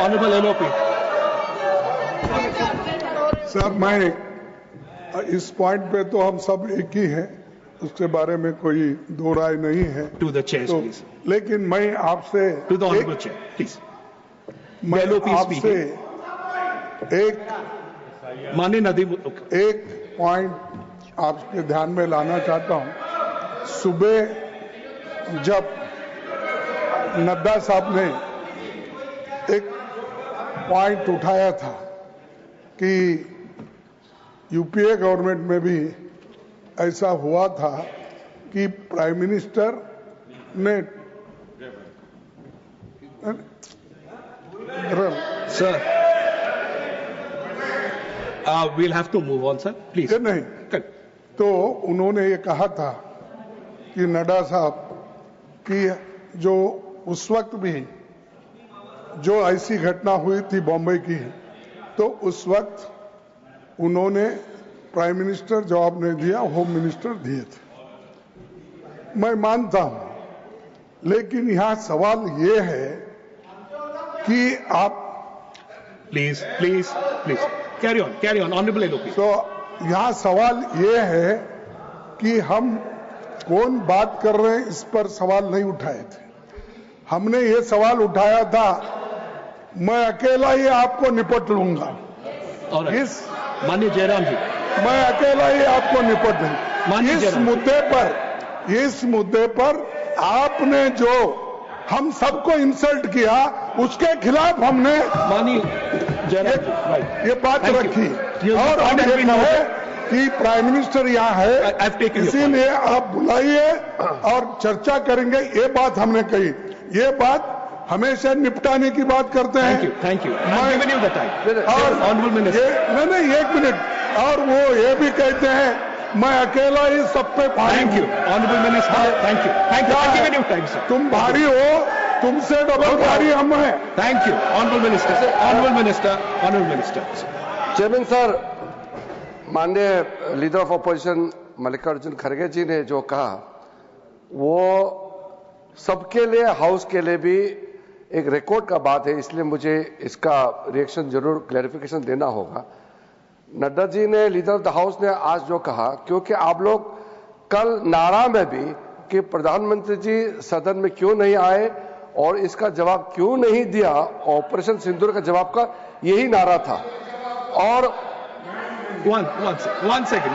Honorable LOP. Sir, मैं इस point पे तो हम सब एक ही हैं, उसके बारे में कोई दो राय नहीं है। To the chair, तो, please. लेकिन मैं आपसे To the honorable chair, please. मैं LOP आपसे माननीय नदीम, एक पॉइंट आपके ध्यान में लाना चाहता हूं। सुबह जब नड्डा साहब ने एक पॉइंट उठाया था कि यूपीए गवर्नमेंट में भी ऐसा हुआ था कि प्राइम मिनिस्टर ने sir, we'll have to move on, sir. Please. नहीं, तो उन्होंने ये कहा था कि नड्डा साहब कि जो उस वक्त भी जो ऐसी घटना हुई थी बॉम्बे की, तो उस वक्त उन्होंने प्राइम मिनिस्टर जवाब नहीं दिया, होम मिनिस्टर दिए थे। मैं मानता हूं, लेकिन यहां सवाल ये है कि आप Please, carry on, honorable LOP. तो यहां सवाल ये है कि हम कौन बात कर रहे हैं, इस पर सवाल नहीं उठाए थे। हमने ये सवाल उठाया था, मैं अकेला ही आपको निपट लूंगा। और इस माननीय जयराम जी, मैं अकेला ही आपको निपट लूंगा। माननीय इस जयराम, मुद्दे पर आपने जो हम सबको इंसल्ट किया, उसके खिलाफ हमने माननीय जयराम, ये बात Thank you. रखी। You और हम have ये been कहे कि प्राइम मिनिस्टर यहाँ है, I've taken your इसीलिए आप बुलाइए और चर्चा करेंगे, ये बात हमने कही। ये बात हमेशा निपटाने की बात करते हैं। Thank you. I'm giving you the time. और Honorable Minister. नहीं, एक मिनट। और वो ये भी कहते हैं मैं अकेला ही सब पे भारी Thank you, हूं। honorable Minister. Thank you. I'm giving you time, sir. तुम भारी हो, तुमसे डबल भारी हम हैं। Thank you, honorable Minister. Honorable Minister. Chairman sir, माननीय लीडर ऑफ अपोजिशन मल्लिकार्जुन खड़गे जी ने जो कहा, वो सबके लिए, हाउस के लिए भी एक रिकॉर्ड का बात है, इसलिए मुझे इसका रिएक्शन जरूर, क्लैरिफिकेशन देना होगा। नड्डा जी ने, लीडर ऑफ द हाउस ने आज जो कहा, क्योंकि आप लोग कल नारा में भी कि प्रधानमंत्री जी सदन में क्यों नहीं आए और इसका जवाब क्यों नहीं दिया, ऑपरेशन सिंदूर का जवाब का यही नारा था। और one second.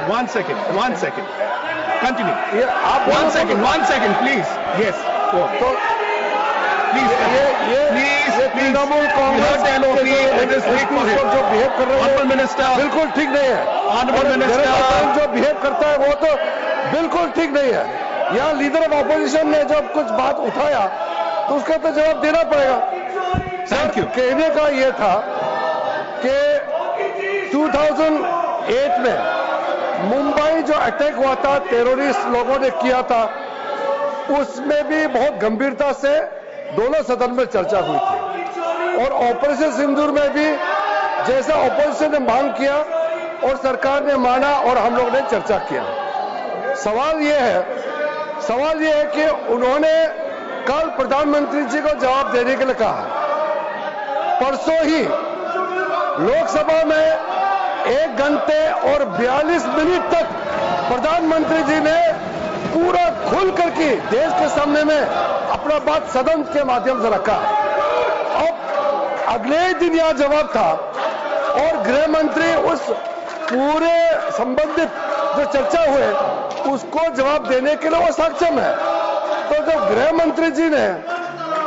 Continue. ये आप One second, please. Yes. Go on. तो Please. तृणमूल कांग्रेस जो बिहेव कर रहे Honorable हैं Minister. बिल्कुल ठीक नहीं है। Honorable और Minister. जो बिहेव करता है वो तो बिल्कुल ठीक नहीं है। यहाँ लीडर ऑफ ऑपोजिशन ने जब कुछ बात उठाया तो उसका तो जवाब देना पड़ेगा। Thank you. कहने का ये था कि 2008 में मुंबई जो अटैक हुआ था, टेररिस्ट लोगों ने किया था, उसमें भी बहुत गंभीरता से दोनों सदन में चर्चा हुई थी। और ऑपरेशन सिंदूर में भी जैसा ऑपोजिशन ने मांग किया और सरकार ने माना और हम लोग ने चर्चा किया। सवाल यह है कि उन्होंने कल प्रधानमंत्री जी को जवाब देने के लिए कहा। परसों ही लोकसभा में 1 घंटे और 42 मिनट तक प्रधानमंत्री जी ने पूरा खुल करके देश के सामने में अपना बात सदन के माध्यम से रखा। अब अगले ही दिन यह जवाब था और गृह मंत्री उस पूरे संबंधित जो चर्चा हुए उसको जवाब देने के लिए वो सक्षम है। तो जब गृह मंत्री जी ने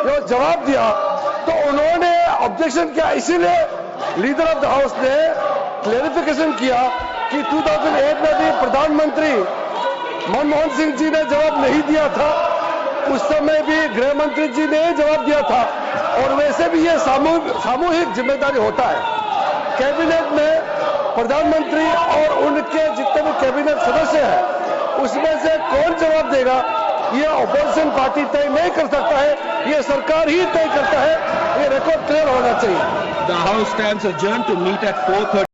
जो जवाब दिया तो उन्होंने ऑब्जेक्शन किया, इसीलिए लीडर ऑफ द हाउस ने क्लैरिफिकेशन किया कि 2008 में भी प्रधानमंत्री मनमोहन सिंह जी ने जवाब नहीं दिया था, उस समय भी गृह मंत्री जी ने जवाब दिया था। और वैसे भी ये सामूहिक जिम्मेदारी होता है। कैबिनेट में प्रधानमंत्री और उनके जितने भी कैबिनेट सदस्य हैं उसमें से कौन जवाब देगा, ये ऑपोजिशन पार्टी तय नहीं कर सकता है, ये सरकार ही तय करता है। ये रिकॉर्ड क्लियर होना चाहिए। The House stands adjourned to meet at 4:30.